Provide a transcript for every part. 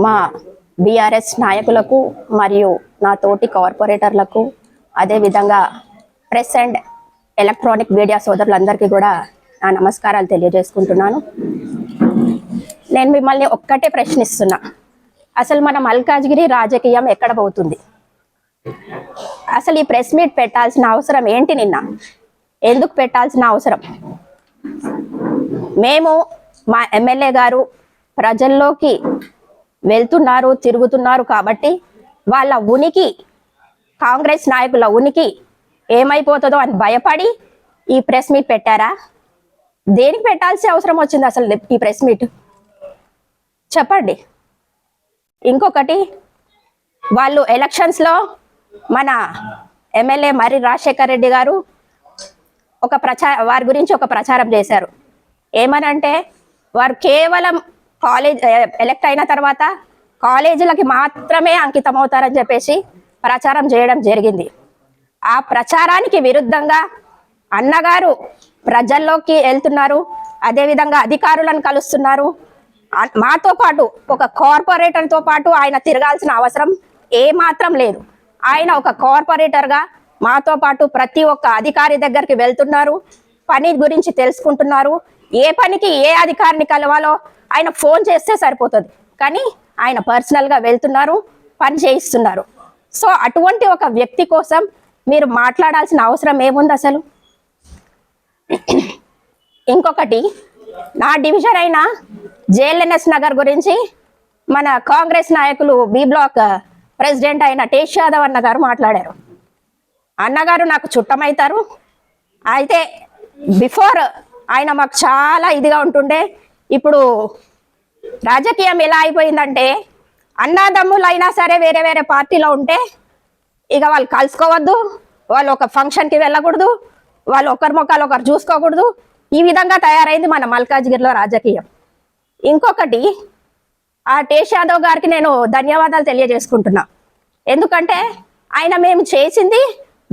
మా బీఆర్ఎస్ నాయకులకు మరియు నా తోటి కార్పొరేటర్లకు అదేవిధంగా ప్రెస్ అండ్ ఎలక్ట్రానిక్ మీడియా సోదరులందరికీ కూడా నా నమస్కారాలు తెలియజేసుకుంటున్నాను. నేను మిమ్మల్ని ఒక్కటే ప్రశ్నిస్తున్నా, అసలు మన మల్కాజ్గిరి రాజకీయం ఎక్కడ పోతుంది? అసలు ఈ ప్రెస్ మీట్ పెట్టాల్సిన అవసరం ఏంటి? నిన్న ఎందుకు పెట్టాల్సిన అవసరం? మేము మా ఎమ్మెల్యే గారు ప్రజల్లోకి వెళ్తున్నారు, తిరుగుతున్నారు కాబట్టి వాళ్ళ ఉనికి, కాంగ్రెస్ నాయకుల ఉనికి ఏమైపోతుందో అని భయపడి ఈ ప్రెస్ మీట్ పెట్టారా? దేనికి పెట్టాల్సిన అవసరం వచ్చింది అసలు ఈ ప్రెస్ మీట్? చెప్పండి. ఇంకొకటి, వాళ్ళు ఎలక్షన్స్లో మన ఎమ్మెల్యే మర్రి రాజశేఖర్ రెడ్డి గారు వారి గురించి ఒక ప్రచారం చేశారు. ఏమనంటే వారు కేవలం కాలేజ్ ఎలక్ట్ అయిన తర్వాత కాలేజీలకి మాత్రమే అంకితం అవుతారని చెప్పేసి ప్రచారం చేయడం జరిగింది. ఆ ప్రచారానికి విరుద్ధంగా అన్నగారు ప్రజల్లోకి వెళ్తున్నారు, అదేవిధంగా అధికారులను కలుస్తున్నారు. మాతో పాటు ఒక కార్పొరేటర్తో పాటు ఆయన తిరగాల్సిన అవసరం ఏమాత్రం లేదు. ఆయన ఒక కార్పొరేటర్గా మాతో పాటు ప్రతి ఒక్క అధికారి దగ్గరికి వెళ్తున్నారు, పని గురించి తెలుసుకుంటున్నారు. ఏ పనికి ఏ అధికారిని కలవాలో ఆయన ఫోన్ చేస్తే సరిపోతుంది, కానీ ఆయన పర్సనల్గా వెళ్తున్నారు, పని చేయిస్తున్నారు. సో అటువంటి ఒక వ్యక్తి కోసం మీరు మాట్లాడాల్సిన అవసరం ఏముంది అసలు? ఇంకొకటి, నా డివిజన్ అయిన జేఎల్ఎన్ఎస్ నగర్ గురించి మన కాంగ్రెస్ నాయకులు బి బ్లాక్ ప్రెసిడెంట్ అయిన టేష్ యాదవ్ అన్నగారు మాట్లాడారు. అన్నగారు నాకు చుట్టమవుతారు. అయితే బిఫోర్ ఆయన మాకు చాలా ఇదిగా ఉంటుండే, ఇప్పుడు రాజకీయం ఎలా అయిపోయిందంటే అన్నదమ్ములు అయినా సరే వేరే వేరే పార్టీలో ఉంటే ఇక వాళ్ళు కలుసుకోవద్దు, వాళ్ళు ఒక ఫంక్షన్కి వెళ్ళకూడదు, వాళ్ళు ఒకరి ముఖాలు ఒకరు చూసుకోకూడదు. ఈ విధంగా తయారైంది మన మల్కాజ్గిరిలో రాజకీయం. ఇంకొకటి, ఆ టేష్ యాదవ్ గారికి నేను ధన్యవాదాలు తెలియజేసుకుంటున్నా. ఎందుకంటే ఆయన మేము చేసింది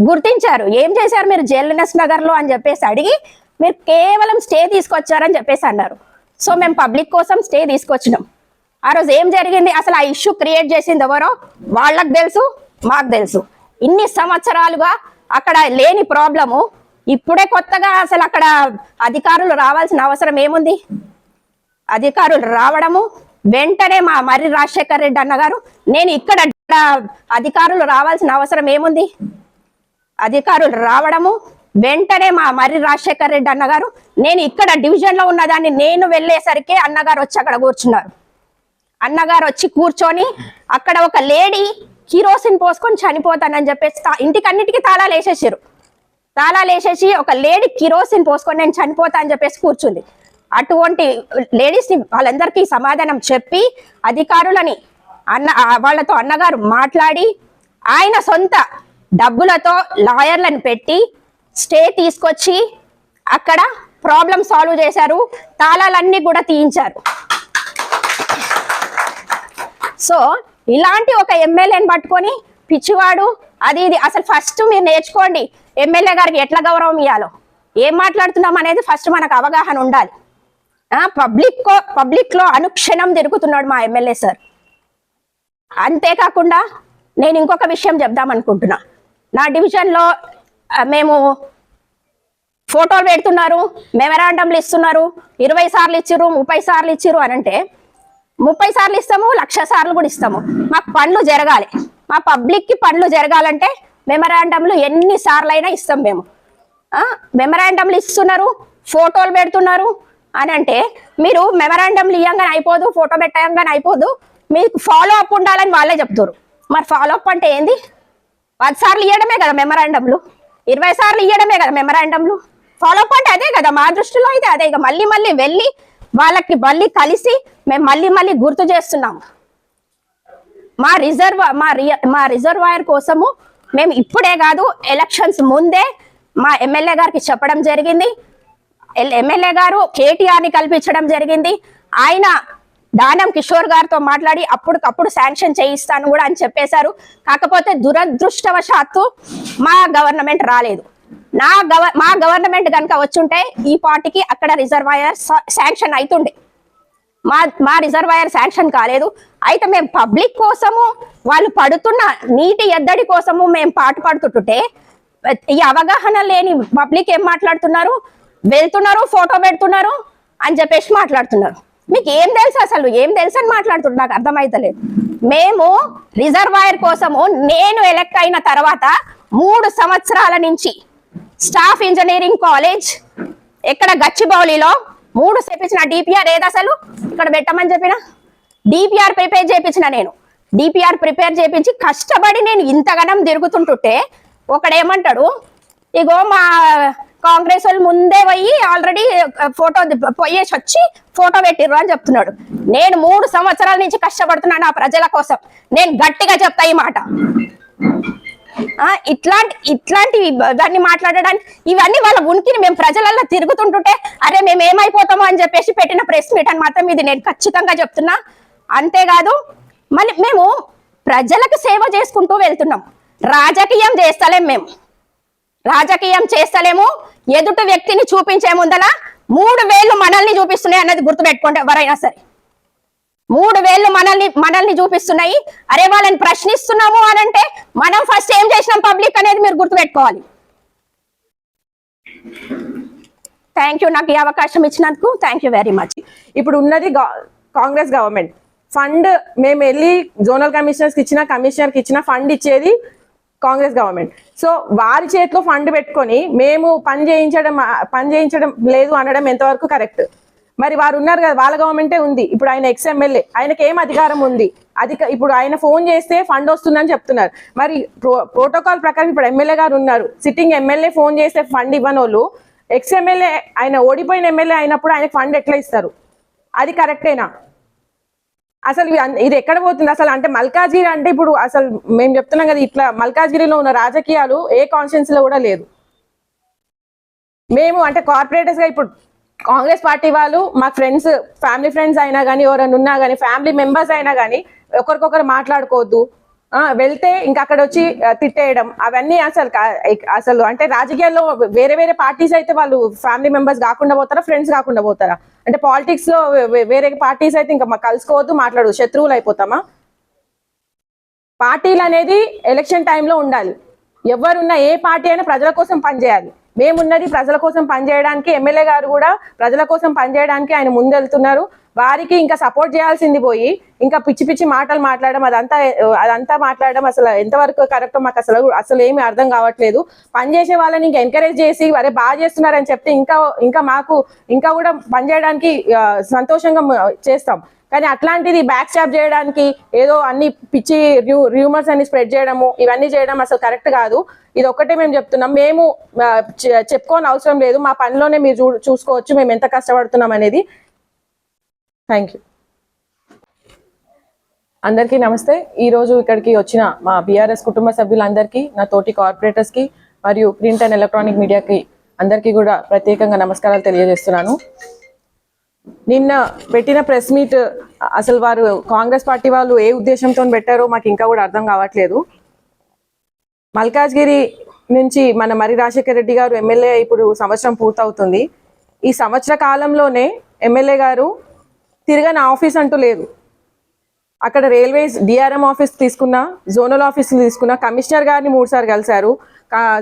గుర్తించారు. ఏం చేశారు మీరు జేఎల్ఎన్ఎస్ నగర్లో అని చెప్పేసి అడిగి మీరు కేవలం స్టే తీసుకొచ్చారని చెప్పేసి అన్నారు. సో మేము పబ్లిక్ కోసం స్టే తీసుకొచ్చినాం. ఆ రోజు ఏం జరిగింది, అసలు ఆ ఇష్యూ క్రియేట్ చేసింది ఎవరో వాళ్ళకు తెలుసు, మాకు తెలుసు. ఇన్ని సంవత్సరాలుగా అక్కడ లేని ప్రాబ్లము ఇప్పుడే కొత్తగా అసలు అక్కడ అధికారులు రావాల్సిన అవసరం ఏముంది? అధికారులు రావడము, వెంటనే మా మర్రి రాజశేఖర్ రెడ్డి అన్నగారు నేను ఇక్కడ అధికారులు రావాల్సిన అవసరం ఏముంది? అధికారులు రావడము, వెంటనే మా మర్రి రాజశేఖర్ రెడ్డి అన్నగారు నేను ఇక్కడ డివిజన్లో ఉన్నదాన్ని నేను వెళ్ళేసరికి అన్నగారు వచ్చి అక్కడ కూర్చున్నారు. అన్నగారు వచ్చి కూర్చొని అక్కడ ఒక లేడీ కిరోసిన్ పోసుకొని చనిపోతానని చెప్పేసి ఇంటికన్నిటికీ తాళాలు వేసేసారు. తాళాలు వేసేసి ఒక లేడీ కిరోసిన్ పోసుకొని నేను చనిపోతా అని చెప్పేసి కూర్చుంది. అటువంటి లేడీస్ని వాళ్ళందరికీ సమాధానం చెప్పి అధికారులని వాళ్ళతో అన్నగారు మాట్లాడి ఆయన సొంత డబ్బులతో లాయర్లను పెట్టి స్టే తీసుకొచ్చి అక్కడ ప్రాబ్లం సాల్వ్ చేశారు, తాళాలన్నీ కూడా తీయించారు. సో ఇలాంటి ఒక ఎమ్మెల్యేని పట్టుకొని పిచ్చివాడు అది ఇది, అసలు ఫస్ట్ మీరు నేర్చుకోండి ఎమ్మెల్యే గారికి ఎట్లా గౌరవం ఇవ్వాలో, ఏం మాట్లాడుతున్నాం అనేది ఫస్ట్ మనకు అవగాహన ఉండాలి. పబ్లిక్ లో అనుక్షణం తిరుగుతున్నాడు మా ఎమ్మెల్యే సార్. అంతేకాకుండా నేను ఇంకొక విషయం చెప్దామనుకుంటున్నా. నా డివిజన్లో మేము ఫోటోలు పెడుతున్నారు, మెమరాండంలు ఇస్తున్నారు, 20 సార్లు ఇచ్చిర్రు, 30 సార్లు ఇచ్చిర్రు అని అంటే 30 సార్లు ఇస్తాము, 1,00,000 సార్లు కూడా ఇస్తాము. మాకు పనులు జరగాలి, మా పబ్లిక్కి పనులు జరగాలంటే మెమరాండంలు ఎన్ని సార్లు అయినా ఇస్తాం మేము. మెమరాండంలు ఇస్తున్నారు, ఫోటోలు పెడుతున్నారు అని అంటే మీరు మెమరాండంలు ఇవ్వగానే అయిపోదు, ఫోటో పెట్టగానే అయిపోదు, మీకు ఫాలో అప్ ఉండాలని వాళ్ళే చెప్తారు. మరి ఫాలో అప్ అంటే ఏంది? 10 సార్లు ఇవ్వడమే కదా మెమరాండంలు, 20 సార్లు ఇవ్వడమే కదా మెమరాండంలు. ఫాలో అప్ అంటే అదే కదా, మా దృష్టిలో అయితే అదే. ఇక మళ్ళీ మళ్ళీ వెళ్ళి వాళ్ళకి మళ్ళీ కలిసి మేము మళ్ళీ గుర్తు చేస్తున్నాము. మా రిజర్వాయర్ కోసము మేము ఇప్పుడే కాదు, ఎలక్షన్స్ ముందే మా ఎమ్మెల్యే గారికి చెప్పడం జరిగింది. ఎమ్మెల్యే గారు కేటీఆర్ని కల్పించడం జరిగింది. ఆయన దానం కిషోర్ గారితో మాట్లాడి అప్పటికప్పుడు శాంక్షన్ చేయిస్తాను కూడా అని చెప్పేశారు. కాకపోతే దురదృష్టవశాత్తు మా గవర్నమెంట్ రాలేదు. మా గవర్నమెంట్ కనుక వచ్చుంటే ఈ పార్టీకి అక్కడ రిజర్వాయర్ శాంక్షన్ అవుతుండే. మా రిజర్వాయర్ శాంక్షన్ కాలేదు. అయితే మేము పబ్లిక్ కోసము వాళ్ళు పడుతున్న నీటి ఎద్దడి కోసము మేము పాటు పడుతుంటే ఈ అవగాహన లేని పబ్లిక్ ఏం మాట్లాడుతున్నారు, వెళ్తున్నారు ఫోటో పెడుతున్నారు అని చెప్పేసి మాట్లాడుతున్నారు. మీకు ఏం తెలుసు, అసలు ఏం తెలుసు అని మాట్లాడుతున్నారు, నాకు అర్థమైతలేదు. మేము రిజర్వాయర్ కోసము నేను ఎలక్ట్ అయిన తర్వాత 3 సంవత్సరాల నుంచి స్టాఫ్ ఇంజనీరింగ్ కాలేజ్ ఎక్కడ గచ్చిబౌలిలో 3 చేపించిన. డిపిఆర్ ఏది అసలు ఇక్కడ పెట్టమని చెప్పిన, డిపిఆర్ ప్రిపేర్ చేయించిన. నేను డిపిఆర్ ప్రిపేర్ చేయించి కష్టపడి నేను ఇంతగానం తిరుగుతుంటుంటే ఒకడేమంటాడు, ఇగో మా కాంగ్రెస్ వాళ్ళు ముందే పోయి ఆల్రెడీ ఫోటో పోయేసి వచ్చి ఫోటో పెట్టిర్రు అని చెప్తున్నాడు. నేను 3 సంవత్సరాల నుంచి కష్టపడుతున్నాను ఆ ప్రజల కోసం. నేను గట్టిగా చెప్తా ఈ మాట. ఇట్లాంటివి ఇవన్నీ మాట్లాడడానికి, ఇవన్నీ వాళ్ళ ఉనికిని మేము ప్రజలలో తిరుగుతుంటుంటే అరే మేము ఏమైపోతామో అని చెప్పేసి పెట్టిన ప్రెస్ మీట్ అని మాత్రం ఇది నేను ఖచ్చితంగా చెప్తున్నా. అంతేకాదు మళ్ళీ మేము ప్రజలకు సేవ చేసుకుంటూ వెళ్తున్నాం, రాజకీయం చేస్తలేం. మేము రాజకీయం చేస్తలేము. ఎదుటి వ్యక్తిని చూపించే ముందల 3 వేళ్ళు మనల్ని చూపిస్తున్నాయి అన్నది గుర్తుపెట్టుకోండి ఎవరైనా సరే. 3 వేళ్ళు మనల్ని చూపిస్తున్నాయి. అరే వాళ్ళని ప్రశ్నిస్తున్నాము అని అంటే మనం ఫస్ట్ ఏం చేసినాం పబ్లిక్ అనేది మీరు గుర్తుపెట్టుకోవాలి. థ్యాంక్ యూ, నాకు ఈ అవకాశం ఇచ్చినందుకు థ్యాంక్ యూ వెరీ మచ్. ఇప్పుడు ఉన్నది కాంగ్రెస్ గవర్నమెంట్. ఫండ్ మేము వెళ్ళి జోనల్ కమిషనర్స్కి ఇచ్చిన, కమిషనర్కి ఇచ్చిన ఫండ్ ఇచ్చేది కాంగ్రెస్ గవర్నమెంట్. సో వారి చేతిలో ఫండ్ పెట్టుకొని మేము పని చేయించడం లేదు అనడం ఎంతవరకు కరెక్ట్? మరి వారు ఉన్నారు కదా, వాళ్ళ గవర్నమెంటే ఉంది. ఇప్పుడు ఆయన ఎక్స్ఎమ్మెల్యే, ఆయనకి ఏం అధికారం ఉంది? ఇప్పుడు ఆయన ఫోన్ చేస్తే ఫండ్ వస్తుందని చెప్తున్నారు. మరి ప్రోటోకాల్ ప్రకారం ఇప్పుడు ఎమ్మెల్యే గారు ఉన్నారు, సిట్టింగ్ ఎమ్మెల్యే ఫోన్ చేస్తే ఫండ్ ఇవ్వని వాళ్ళు ఎక్స్ఎమ్మెల్యే, ఆయన ఓడిపోయిన ఎమ్మెల్యే అయినప్పుడు ఆయనకు ఫండ్ ఎట్లా ఇస్తారు? అది కరెక్టేనా? అసలు ఇది ఎక్కడ పోతుంది అసలు? అంటే మల్కాజ్గిరి అంటే ఇప్పుడు అసలు మేము చెప్తున్నాం కదా, ఇట్లా మల్కాజ్గిరిలో ఉన్న రాజకీయాలు ఏ కాన్స్టిట్యున్సీలో కూడా లేదు. మేము అంటే కార్పొరేటర్స్ గా ఇప్పుడు కాంగ్రెస్ పార్టీ వాళ్ళు మా ఫ్రెండ్స్, ఫ్యామిలీ ఫ్రెండ్స్ అయినా కానీ, ఎవరైనా ఉన్నా కానీ, ఫ్యామిలీ మెంబర్స్ అయినా కానీ ఒకరికొకరు మాట్లాడుకోవద్దు, వెళ్తే ఇంకా అక్కడ వచ్చి తిట్టేయడం, అవన్నీ అసలు అంటే రాజకీయాల్లో వేరే వేరే పార్టీస్ అయితే వాళ్ళు ఫ్యామిలీ మెంబర్స్ కాకుండా పోతారా, ఫ్రెండ్స్ కాకుండా పోతారా? అంటే పాలిటిక్స్ లో వేరే పార్టీస్ అయితే ఇంకా కలుసుకోవద్దు, మాట్లాడదు, శత్రువులు అయిపోతామా? పార్టీలు అనేది ఎలక్షన్ టైంలో ఉండాలి. ఎవరున్నా ఏ పార్టీ అయినా ప్రజల కోసం పనిచేయాలి. మేమున్నది ప్రజల కోసం పనిచేయడానికి. ఎమ్మెల్యే గారు కూడా ప్రజల కోసం పనిచేయడానికి ఆయన ముందెళ్తున్నారు. వారికి ఇంకా సపోర్ట్ చేయాల్సింది పోయి ఇంకా పిచ్చి పిచ్చి మాటలు మాట్లాడడం, అదంతా మాట్లాడడం అసలు ఎంతవరకు కరెక్టో మాకు అసలు ఏమీ అర్థం కావట్లేదు. పనిచేసే వాళ్ళని ఇంకా ఎంకరేజ్ చేసి వరే బాగా చేస్తున్నారని చెప్తే ఇంకా మాకు ఇంకా కూడా పనిచేయడానికి సంతోషంగా చేస్తాం. కానీ అట్లాంటిది బ్యాక్ స్టాప్ చేయడానికి ఏదో అన్ని పిచ్చి రూమర్స్ అన్ని స్ప్రెడ్ చేయడము, ఇవన్నీ చేయడం అసలు కరెక్ట్ కాదు. ఇది ఒక్కటే మేము చెప్తున్నాం. మేము చెప్పుకోని అవసరం లేదు, మా పనిలోనే మీరు చూసుకోవచ్చు మేము ఎంత కష్టపడుతున్నాం అనేది. Thank you. అందరికీ నమస్తే. ఈరోజు ఇక్కడికి వచ్చిన మా బీఆర్ఎస్ కుటుంబ సభ్యులందరికీ, నా తోటి కార్పొరేటర్స్కి మరియు ప్రింట్ అండ్ ఎలక్ట్రానిక్ మీడియాకి అందరికీ కూడా ప్రత్యేకంగా నమస్కారాలు తెలియజేస్తున్నాను. నిన్న పెట్టిన ప్రెస్ మీట్ అసలు వారు కాంగ్రెస్ పార్టీ వాళ్ళు ఏ ఉద్దేశంతో పెట్టారో మాకు ఇంకా కూడా అర్థం కావట్లేదు. మల్కాజ్గిరి నుంచి మన మరి రాజశేఖర రెడ్డి గారు ఎమ్మెల్యే ఇప్పుడు సంవత్సరం పూర్తవుతుంది. ఈ సంవత్సర కాలంలోనే ఎమ్మెల్యే గారు తిరగని ఆఫీస్ అంటూ లేదు. అక్కడ రైల్వేస్ డిఆర్ఎం ఆఫీస్ తీసుకున్నా, జోనల్ ఆఫీస్ తీసుకున్నా, కమిషనర్ గారిని 3 సార్లు కలిశారు,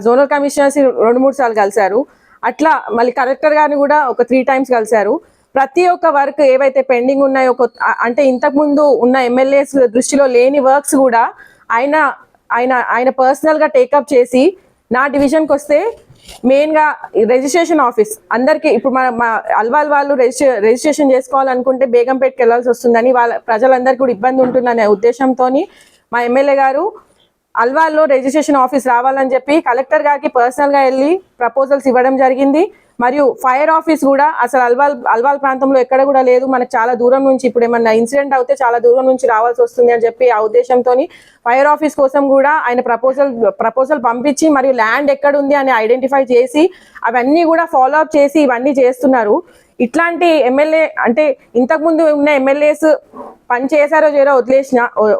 జోనల్ కమిషనర్స్ 2-3 సార్లు కలిశారు. అట్లా మళ్ళీ కలెక్టర్ గారిని కూడా ఒక 3 టైమ్స్ కలిశారు. ప్రతి ఒక్క వర్క్ ఏవైతే పెండింగ్ ఉన్నాయో, అంటే ఇంతకుముందు ఉన్న ఎమ్మెల్యేస్ దృష్టిలో లేని వర్క్స్ కూడా ఆయన పర్సనల్గా టేకప్ చేసి, నా డివిజన్కి వస్తే మెయిన్గా రిజిస్ట్రేషన్ ఆఫీస్ అందరికీ ఇప్పుడు మా అల్వాల్ వాళ్ళు రిజిస్ట్రేషన్ చేసుకోవాలనుకుంటే బేగంపేటకి వెళ్ళాల్సి వస్తుందని, వాళ్ళ ప్రజలందరికీ కూడా ఇబ్బంది ఉంటుందనే ఉద్దేశంతో మా ఎమ్మెల్యే గారు అల్వాల్లో రిజిస్ట్రేషన్ ఆఫీస్ రావాలని చెప్పి కలెక్టర్ గారికి పర్సనల్గా వెళ్ళి ప్రపోజల్స్ ఇవ్వడం జరిగింది. మరియు ఫైర్ ఆఫీస్ కూడా అసలు అల్వాల్ ప్రాంతంలో ఎక్కడ కూడా లేదు, మనకు చాలా దూరం నుంచి ఇప్పుడు ఏమన్నా ఇన్సిడెంట్ అవుతే చాలా దూరం నుంచి రావాల్సి వస్తుంది అని చెప్పి ఆ ఉద్దేశంతో ఫైర్ ఆఫీస్ కోసం కూడా ఆయన ప్రపోజల్ పంపించి మరియు ల్యాండ్ ఎక్కడ ఉంది అని ఐడెంటిఫై చేసి అవన్నీ కూడా ఫాలో అప్ చేసి ఇవన్నీ చేస్తున్నారు. ఇట్లాంటి ఎమ్మెల్యే అంటే ఇంతకుముందు ఉన్న ఎమ్మెల్యేస్ పని చేశారో చేయరో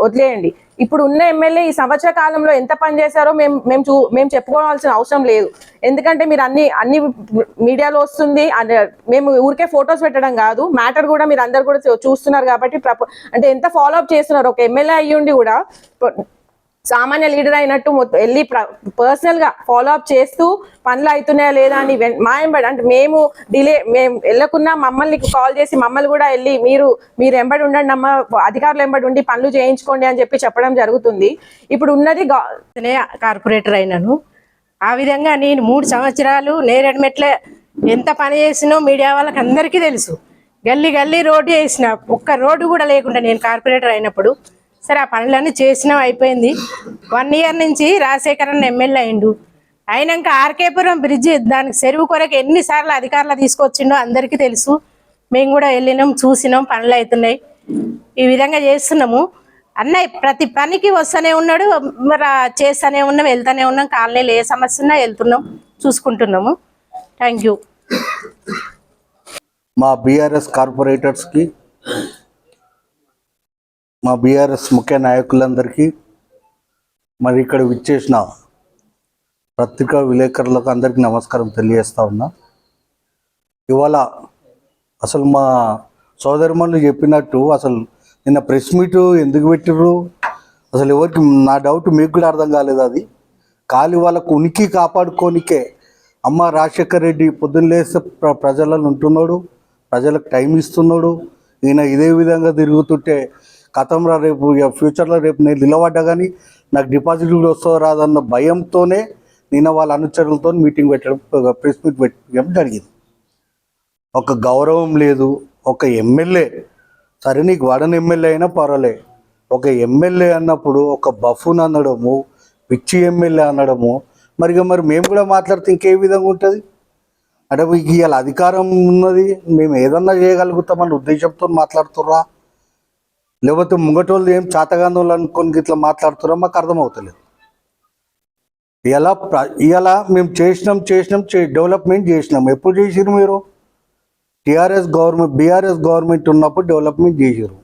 వదిలేయండి. ఇప్పుడు ఉన్న ఎమ్మెల్యే ఈ సంవత్సర కాలంలో ఎంత పని చేశారో మేము చెప్పుకోవాల్సిన అవసరం లేదు. ఎందుకంటే మీరు అన్ని మీడియాలో వస్తుంది, మేము ఊరికే ఫొటోస్ పెట్టడం కాదు, మ్యాటర్ కూడా మీరు అందరు కూడా చూస్తున్నారు. కాబట్టి అంటే ఎంత ఫాలో అప్ చేస్తున్నారు. ఒక ఎమ్మెల్యే అయ్యుండి కూడా సామాన్య లీడర్ అయినట్టు వెళ్ళి పర్సనల్ గా ఫాలో అప్ చేస్తూ పనులు అవుతున్నాయా లేదా అని ఎంబడి అంటే మేము వెళ్ళకున్నా మమ్మల్ని కాల్ చేసి మమ్మల్ని కూడా వెళ్ళి మీరు ఎంబడి ఉండండి అమ్మ, అధికారులు ఎంబడి ఉండి పనులు చేయించుకోండి అని చెప్పడం జరుగుతుంది. ఇప్పుడు ఉన్నది కార్పొరేటర్ అయినాను. ఆ విధంగా నేను 3 సంవత్సరాలు నేరేడు మెట్ల ఎంత పని చేసినో మీడియా వాళ్ళకి అందరికీ తెలుసు. గల్లీ గల్లీ రోడ్డు వేసిన, ఒక్క రోడ్డు కూడా లేకుండా నేను కార్పొరేటర్ అయినప్పుడు. సరే, ఆ పనులన్నీ చేసినా అయిపోయింది. 1 ఇయర్ నుంచి రాజశేఖరన్ ఎమ్మెల్యే అయిండు. అయినాక ఆర్కేపురం బ్రిడ్జి దానికి చెరువు కొరకు ఎన్నిసార్లు అధికారులు తీసుకొచ్చిండో అందరికీ తెలుసు. మేము కూడా వెళ్ళినాం, చూసినాం, పనులు అవుతున్నాయి. ఈ విధంగా చేస్తున్నాము. అన్నయ్య ప్రతి పనికి వస్తూనే ఉన్నాడు, మరి చేస్తూనే ఉన్నాం, వెళ్తూనే ఉన్నాం. కాలనీలో ఏ సమస్య ఉన్నా వెళ్తున్నాం, చూసుకుంటున్నాము. Thank you. మా బీఆర్ఎస్ కార్పొరేటర్స్కి, మా బీఆర్ఎస్ ముఖ్య నాయకులందరికీ, మరి ఇక్కడ విచ్చేసిన పత్రికా విలేకరులకు అందరికీ నమస్కారం తెలియజేస్తా ఉన్నా. ఇవాళ అసలు మా సోదరిమణులు చెప్పినట్టు అసలు నిన్న ప్రెస్ మీటు ఎందుకు పెట్టిర్రు అసలు ఎవరికి, నా డౌట్ మీకు కూడా అర్థం కాలేదు. అది ఖాళీ వాళ్ళకు ఉనికి కాపాడుకోనికే. అమ్మ రాజశేఖర్ రెడ్డి పొద్దున్న లేస్తే ప్రజలను ఉంటున్నాడు, ప్రజలకు టైం ఇస్తున్నాడు. ఈయన ఇదే విధంగా తిరుగుతుంటే కథంరా రేపు ఫ్యూచర్లో రేపు నేను నిలబడ్డా కానీ నాకు డిపాజిట్ కూడా వస్తుందో రాదన్న భయంతోనే నిన్న వాళ్ళ అనుచరులతో మీటింగ్ పెట్టడం, ప్రెస్ మీట్ పెట్టడం జరిగింది. ఒక గౌరవం లేదు. ఒక ఎమ్మెల్యే, సరే నీకు వాడని ఎమ్మెల్యే అయినా పర్వాలే, ఒక ఎమ్మెల్యే అన్నప్పుడు ఒక బఫూన్ అనడము, పిచ్చి ఎమ్మెల్యే అనడము, మరి మేము కూడా మాట్లాడితే ఇంకే విధంగా ఉంటుంది అంటే మీకు ఇవాళ అధికారం ఉన్నది, మేము ఏదన్నా చేయగలుగుతామన్న ఉద్దేశంతో మాట్లాడుతుర్రా, లేకపోతే ముంగటోళ్ళు ఏం చాతగాంధోళ్ళు అనుకొని ఇట్లా మాట్లాడుతుర్రా మాకు అర్థమవుతలేదు. ఇలా మేము చేసినాం డెవలప్మెంట్ చేసినాం. ఎప్పుడు చేసిరు మీరు? బీఆర్ఎస్ గవర్నమెంట్ ఉన్నప్పుడు డెవలప్మెంట్ చేసిరు.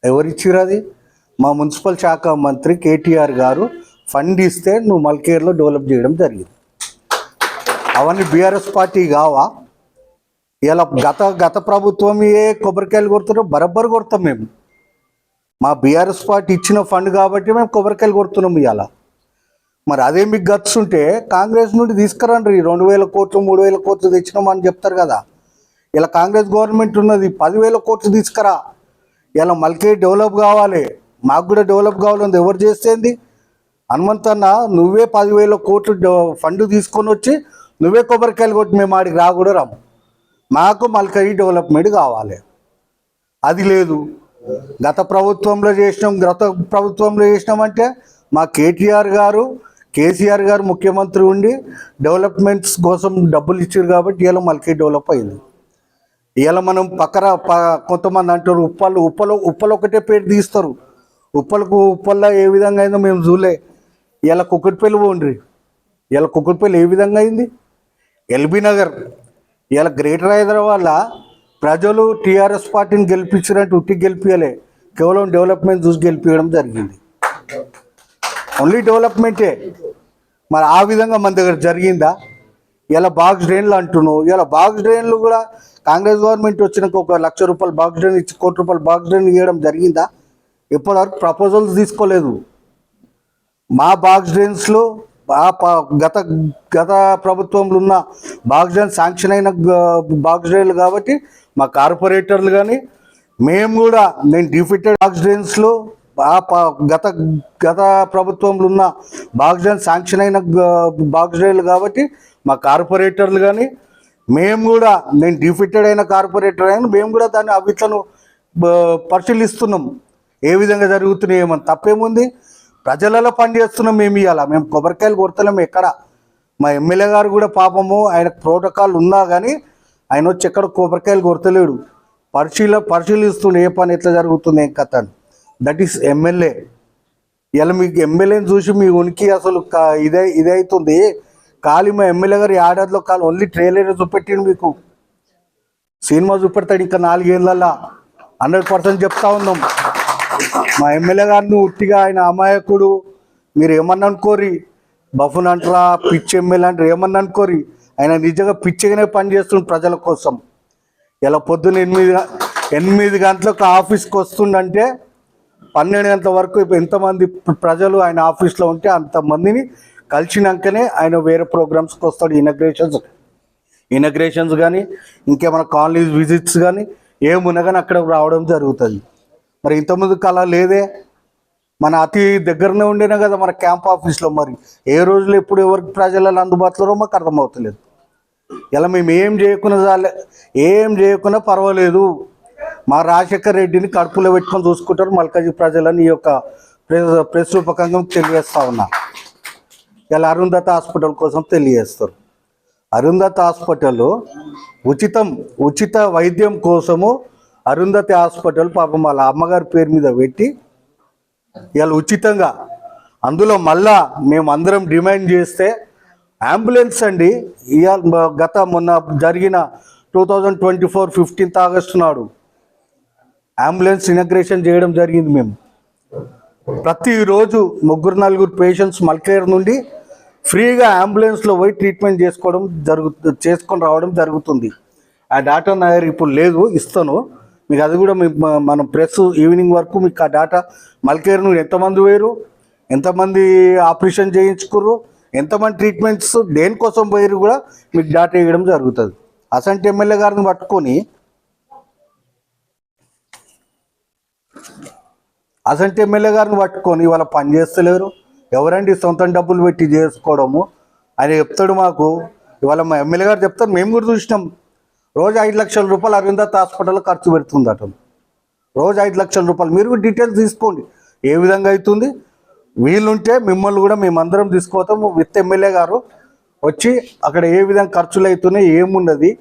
ఎవరిచ్చిరు అది? మా మున్సిపల్ శాఖ మంత్రి కేటీఆర్ గారు ఫండ్ ఇస్తే నువ్వు మల్కేర్లో డెవలప్ చేయడం జరిగింది. అవన్నీ బీఆర్ఎస్ పార్టీ కావా? ఇలా గత ప్రభుత్వం ఏ కొబ్బరికాయలు కొడుతున్నారో బరబ్బరు కొడతాం మేము. మా బీఆర్ఎస్ పార్టీ ఇచ్చిన ఫండ్ కాబట్టి మేము కొబ్బరికాయలు కొడుతున్నాం ఇవాళ. మరి అదే మీకు గట్స్ ఉంటే కాంగ్రెస్ నుండి తీసుకురండి. 2,000 కోట్లు 3,000 కోట్లు తెచ్చినామని చెప్తారు కదా. ఇలా కాంగ్రెస్ గవర్నమెంట్ ఉన్నది, 10,000 కోట్లు తీసుకురా. ఇలా మల్కే డెవలప్ కావాలి, మాకు కూడా డెవలప్ కావాలని ఎవరు చేస్తేంది? హనుమంతన్న నువ్వే 10,000 కోట్లు ఫండ్ తీసుకొని వచ్చి నువ్వే కొబ్బరికాయలు కొట్టి మేము ఆడికి కూడా రాము. మాకు మల్కై డెవలప్మెంట్ కావాలి. అది లేదు. గత ప్రభుత్వంలో చేసినామంటే మా కేసీఆర్ గారు ముఖ్యమంత్రి ఉండి డెవలప్మెంట్స్ కోసం డబ్బులు ఇచ్చారు కాబట్టి ఇలా మల్కై డెవలప్ అయింది. ఇలా మనం కొంతమంది అంటారు ఉప్పలు ఒకటే పేరు తీస్తారు. ఉప్పల్లో ఏ విధంగా అయిందో మేము చూలే. ఇలా కుక్కటిపల్లి పోండ్రి, ఇలా కుక్కటిపల్లి ఏ విధంగా అయింది? ఎల్బీ నగర్, ఇలా గ్రేటర్ హైదరాబాద్లో ప్రజలు టీఆర్ఎస్ పార్టీని గెలిపించినట్టు ఉట్టి గెలిపించలే, కేవలం డెవలప్మెంట్ చూసి గెలిపించడం జరిగింది. ఓన్లీ డెవలప్మెంటే. మరి ఆ విధంగా మన దగ్గర జరిగిందా? ఇలా బాక్స్ డ్రైన్లు అంటున్నావు. ఇలా బాక్స్ డ్రైన్లు కూడా కాంగ్రెస్ గవర్నమెంట్ వచ్చినాక 1,00,000 రూపాయలు బాక్స్ డ్రైన్ ఇచ్చి 1 కోటి రూపాయలు బాక్స్ డ్రైన్ ఇవ్వడం జరిగిందా? ఇప్పటివరకు ప్రపోజల్స్ తీసుకోలేదు. మా బాక్స్ డ్రైన్స్లో గత ప్రభుత్వంలో ఉన్న బాక్స్ డ్రైన్ శాంక్షన్ అయిన బాక్స్ డ్రైన్లు కాబట్టి మా కార్పొరేటర్లు కానీ మేము కూడా నేను డిఫిటెడ్ బాక్స్ డ్రైన్స్లో గత ప్రభుత్వంలో ఉన్న బాక్స్ డ్రైన్ శాంక్షన్ అయిన బాక్స్ డ్రైన్లు కాబట్టి మా కార్పొరేటర్లు కానీ మేము కూడా నేను డిఫిటెడ్ అయిన కార్పొరేటర్ అయినా మేము కూడా దాన్ని అవిట్లను పరిశీలిస్తున్నాం. ఏ విధంగా జరుగుతున్నాయి, ఏమని తప్పేముంది? ప్రజలలో పనిచేస్తున్నాం మేము. ఇవాళ మేము కొబ్బరికాయలు కొడతలేము ఎక్కడ. మా ఎమ్మెల్యే గారు కూడా పాపము, ఆయన ప్రోటోకాల్ ఉన్నా కానీ ఆయన వచ్చి ఎక్కడ కొబ్బరికాయలు కొడతలేడు. పరిశీలిస్తుండే ఏ పని ఎట్లా జరుగుతుంది, ఏం కథ అని. That is MLA. ఇలా మీకు ఎమ్మెల్యేని చూసి మీ ఉనికి అసలు ఇదవుతుంది. ఖాళీ మా ఎమ్మెల్యే గారు ఏడాదిలో ఓన్లీ ట్రైలర్ చూపెట్టిండు. మీకు సినిమా చూపెడతాడు ఇంకా 4 ఏళ్ళల్లో. 100% చెప్తా ఉన్నాం. మా ఎమ్మెల్యే గారిని ఉట్టిగా ఆయన అమాయకుడు మీరు ఏమన్నా అనుకోరి, బఫున్ అంటారా పిచ్చి ఎమ్మెల్యే అంటారు ఏమన్నా అనుకోరి, ఆయన నిజంగా పిచ్చిగానే పనిచేస్తుండు ప్రజల కోసం. ఇలా పొద్దున్న 8 గంటలకు ఆఫీస్కి వస్తుండంటే 12 గంటల వరకు ఎంతమంది ప్రజలు ఆయన ఆఫీస్లో ఉంటే అంతమందిని కలిసినాకనే ఆయన వేరే ప్రోగ్రామ్స్కి వస్తాడు. ఇనగ్రేషన్స్ కానీ ఇంకేమైనా కాలనీస్ విజిట్స్ కానీ ఏమున్నా కానీ అక్కడ రావడం జరుగుతుంది. మరి ఇంతమంది కళ లేదే, మన అతి దగ్గరనే ఉండేనా కదా మన క్యాంప్ ఆఫీస్లో. మరి ఏ రోజులు ఎప్పుడు ఎవరికి ప్రజలలో అందుబాటులో మాకు అర్థమవుతలేదు. ఇలా మేము ఏం చేయకున్నా పర్వాలేదు, మా రాజశేఖర్ రెడ్డిని కడుపులో పెట్టుకొని చూసుకుంటారు మల్కాజీ ప్రజలని ఈ యొక్క ప్రెస్ రూపకంగా తెలియజేస్తా ఉన్నా. ఇలా అరుంధతి హాస్పిటల్ కోసం తెలియజేస్తారు. అరుంధతి హాస్పిటల్ ఉచిత వైద్యం కోసము అరుంధతి హాస్పిటల్ పాపం వాళ్ళ అమ్మగారి పేరు మీద పెట్టి ఇలా ఉచితంగా, అందులో మళ్ళా మేము అందరం డిమాండ్ చేస్తే అంబులెన్స్ అండి మొన్న జరిగిన 2024 15th ఆగస్టు నాడు అంబులెన్స్ ఇనాగ్రేషన్ చేయడం జరిగింది. మేము ప్రతిరోజు 3-4 పేషెంట్స్ మల్కేర్ నుండి ఫ్రీగా అంబులెన్స్లో పోయి ట్రీట్మెంట్ చేసుకొని రావడం జరుగుతుంది. ఆ డాటా నా దగ్గర ఇప్పుడు లేదు, ఇస్తాను మీకు. అది కూడా మనం ప్రెస్ ఈవినింగ్ వరకు మీకు ఆ డాటా మల్కేర్ నుండి ఎంతమంది పోయారు, ఎంతమంది ఆపరేషన్ చేయించుకుర్రు, ఎంతమంది ట్రీట్మెంట్స్ దేనికోసం పోయారు కూడా మీకు డాటా ఇవ్వడం జరుగుతుంది. అసంటి ఎమ్మెల్యే గారిని పట్టుకొని ఇవాళ పని చేస్తలేరు. ఎవరండి సొంతం డబ్బులు పెట్టి చేసుకోవడము? ఆయన చెప్తాడు మాకు. ఇవాళ మా ఎమ్మెల్యే గారు చెప్తారు, మేము కూడా చూసినాం. రోజు 5 లక్షల రూపాయలు అరుంధతి హాస్పిటల్లో ఖర్చు పెడుతుంది అతను. రోజు 5 లక్షల రూపాయలు. మీరు కూడా డీటెయిల్స్ తీసుకోండి ఏ విధంగా అవుతుంది. వీలుంటే మిమ్మల్ని కూడా మేమందరం తీసుకుపోతాము. విత్ ఎమ్మెల్యే గారు వచ్చి అక్కడ ఏ విధంగా ఖర్చులు అవుతున్నాయి ఏమున్నది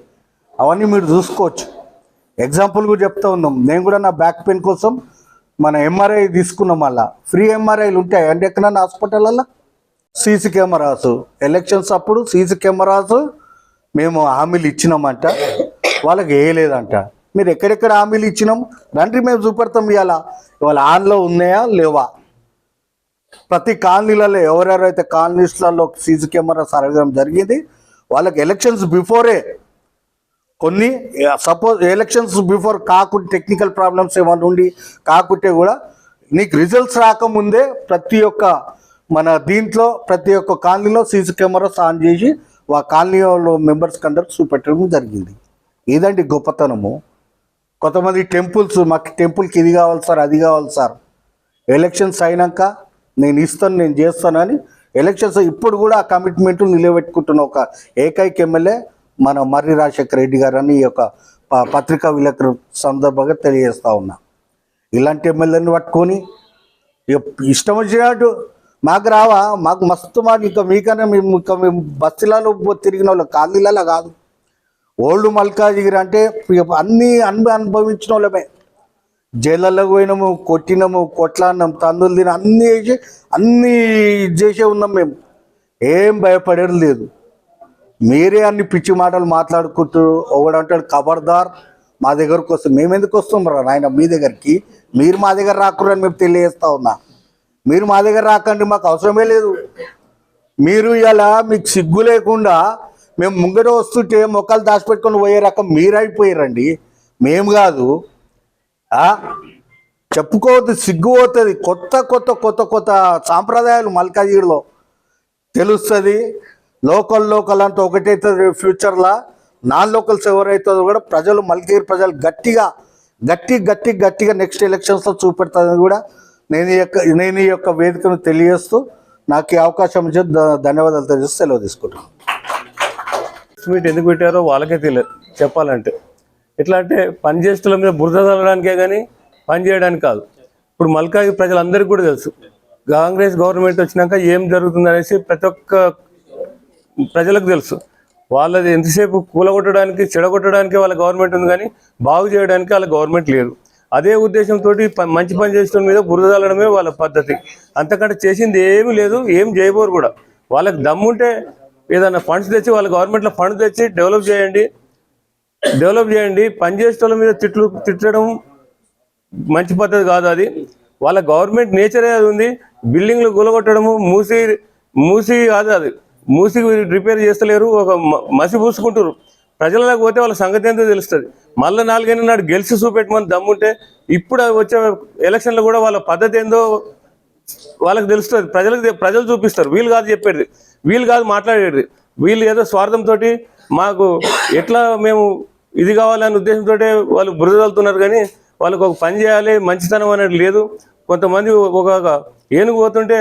అవన్నీ మీరు చూసుకోవచ్చు. ఎగ్జాంపుల్ కూడా చెప్తా ఉన్నాం. నేను కూడా నా బ్యాక్ పెయిన్ కోసం మన ఎంఆర్ఐ తీసుకున్నాం. మళ్ళా ఫ్రీ ఎంఆర్ఐలు ఉంటాయి అంటే ఎక్కడన్నా హాస్పిటల్లో. సీసీ కెమెరాస్ ఎలక్షన్స్ అప్పుడు సీసీ కెమెరాస్ మేము హామీలు ఇచ్చినామంట, వాళ్ళకి వేయలేదంట. మీరు ఎక్కడెక్కడ హామీలు ఇచ్చినాం రండి మేము చూపెడతాం. ఇవాళ ఆన్లో ఉన్నాయా లేవా? ప్రతి కాలనీలలో ఎవరెవరైతే కాలనీస్లలో సీసీ కెమెరాస్ అడగడం జరిగింది వాళ్ళకి ఎలక్షన్స్ బిఫోరే, కొన్ని సపోజ్ ఎలక్షన్స్ బిఫోర్ కాకుంటే టెక్నికల్ ప్రాబ్లమ్స్ ఏమైనా ఉండి కాకుంటే కూడా నీకు రిజల్ట్స్ రాకముందే ప్రతి ఒక్క కాలనీలో సీసీ కెమెరాస్ ఆన్ చేసి ఆ కాలనీలో మెంబర్స్కి అందరికి చూపెట్టడం జరిగింది. ఇదండి గొప్పతనము. కొంతమంది టెంపుల్స్, మాకు టెంపుల్కి ఇది కావాలి సార్ అది కావాలి సార్, ఎలక్షన్స్ అయినాక నేను ఇస్తాను నేను చేస్తానని ఎలక్షన్స్ ఇప్పుడు కూడా ఆ కమిట్మెంట్ నిలబెట్టుకుంటున్న ఒక ఏకైక ఎమ్మెల్యే మన మర్రి రాజశేఖర రెడ్డి గారు అని ఈ యొక్క పత్రికా విలేకరు సందర్భంగా తెలియజేస్తా ఉన్నా. ఇలాంటి ఎమ్మెల్యేని పట్టుకొని ఇష్టం వచ్చినట్టు మాకు రావా, మాకు మస్తు మాట. ఇంకా మీకన్నా మేము బస్సులలో తిరిగిన వాళ్ళు కాలనీలలో కాదు. ఓల్డ్ మల్కాజిగిరి అంటే అన్నీ అనుభవించిన వాళ్ళమే. జైళ్ళల్లో పోయినాము, కొట్టినాము, కొట్లాడినాం, తందులు తిన అన్నీ చేసే ఉన్నాం. మేము ఏం భయపడేది లేదు. మీరే అన్ని పిచ్చి మాటలు మాట్లాడుకుంటూ ఒకడంటాడు ఖబర్దార్ మా దగ్గరకు వస్తుంది. మేము ఎందుకు వస్తున్నాం నాయన మీ దగ్గరికి? మీరు మా దగ్గర రాకురని మేము తెలియజేస్తా ఉన్నా. మీరు మా దగ్గర రాకండి, మాకు అవసరమే లేదు. మీరు ఇలా మీకు సిగ్గు లేకుండా మేము ముంగట వస్తుంటే మొక్కలు దాచిపెట్టుకొని పోయే రకం మీరైపోయారండి, మేము కాదు. చెప్పుకోవద్దు, సిగ్గు పోతుంది. కొత్త కొత్త కొత్త కొత్త సాంప్రదాయాలు మల్కాజిగిరిలో తెలుస్తుంది. లోకల్ అంతా ఒకటైతుంది ఫ్యూచర్లో. నాన్ లోకల్స్ ఎవరైతుందో కూడా ప్రజలు మల్కాజిగిరి ప్రజలు గట్టిగా నెక్స్ట్ ఎలక్షన్స్లో చూపెడతాదని కూడా నేను ఈ యొక్క వేదికను తెలియజేస్తూ నాకు ఈ అవకాశం ఇచ్చి ధన్యవాదాలు తెలియజేస్తూ సెలవు తీసుకుంటాను. మీట్ ఎందుకు పెట్టారో వాళ్ళకే తెలియదు చెప్పాలంటే. ఎట్లా అంటే పని చేస్తున్న మీద బురద చల్లడానికే కానీ పని చేయడానికి కాదు. ఇప్పుడు మల్కాజిగిరి ప్రజలందరికీ కూడా తెలుసు కాంగ్రెస్ గవర్నమెంట్ వచ్చినాక ఏం జరుగుతుంది అనేసి ప్రతి ఒక్క ప్రజలకు తెలుసు. వాళ్ళది ఎంతసేపు కూలగొట్టడానికి చెడగొట్టడానికి వాళ్ళ గవర్నమెంట్ ఉంది కానీ బాగు చేయడానికి వాళ్ళ గవర్నమెంట్ లేదు. అదే ఉద్దేశంతో మంచి పని చేసిన మీద బురద చల్లడమే వాళ్ళ పద్ధతి. అంతకంటే చేసింది ఏమీ లేదు, ఏం చేయబోరు కూడా. వాళ్ళకి దమ్ముంటే ఏదైనా ఫండ్స్ తెచ్చి వాళ్ళ గవర్నమెంట్లో ఫండ్స్ తెచ్చి డెవలప్ చేయండి. పని చేసే వాళ్ళ మీద తిట్టడం మంచి పద్ధతి కాదు అది. వాళ్ళ గవర్నమెంట్ నేచరే అది ఉంది. బిల్డింగ్లు కూలగొట్టడము, మూసి కాదు అది, మూసి రిపేర్ చేస్తలేరు, ఒక మసి పూసుకుంటారు. ప్రజలకు పోతే వాళ్ళ సంగతి ఏంటో తెలుస్తుంది. మళ్ళీ 4 ఏళ్ళ నాడు గెలిచి చూపెట్టమని దమ్ముంటే ఇప్పుడు వచ్చే ఎలక్షన్లో కూడా వాళ్ళ పద్ధతి ఏందో వాళ్ళకి తెలుస్తుంది. ప్రజలు చూపిస్తారు. వీళ్ళు కాదు చెప్పేది, వీళ్ళు కాదు మాట్లాడేది. వీళ్ళు ఏదో స్వార్థంతో మాకు ఎట్లా మేము ఇది కావాలనే ఉద్దేశంతో వాళ్ళు బురదలుతున్నారు. కానీ వాళ్ళకు ఒక పని చేయాలి, మంచితనం అనేది లేదు. కొంతమంది ఒక ఏనుగు పోతుంటే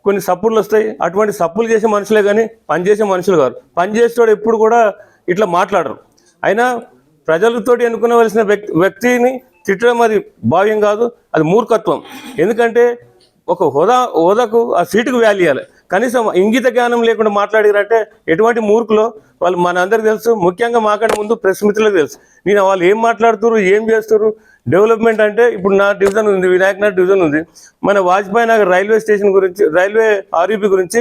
కొన్ని సప్పులు వస్తాయి. అటువంటి సప్పులు చేసే మనుషులే కానీ పని చేసే మనుషులు కాదు. పని చేసేటోడు ఎప్పుడు కూడా ఇట్లా మాట్లాడరు. అయినా ప్రజలతో ఎన్నుకోవలసిన వ్యక్తిని తిట్టడం అది భావ్యం కాదు, అది మూర్ఖత్వం. ఎందుకంటే ఒక హోదాకు ఆ సీటుకు వాల్యూ ఇవ్వాలి. కనీసం ఇంగిత జ్ఞానం లేకుండా మాట్లాడారంటే ఎటువంటి మూర్ఖులో వాళ్ళు మన అందరికి తెలుసు. ముఖ్యంగా మాకంటే ముందు ప్రెస్ మిత్రులకు తెలుసు. నేను వాళ్ళు ఏం మాట్లాడుతున్నారు, ఏం చేస్తారు. డెవలప్మెంట్ అంటే ఇప్పుడు నా డివిజన్ ఉంది, వినాయక్ నగర్ డివిజన్ ఉంది. మన వాజ్పేయి నగర్ రైల్వే స్టేషన్ గురించి, రైల్వే ఆర్యూపీ గురించి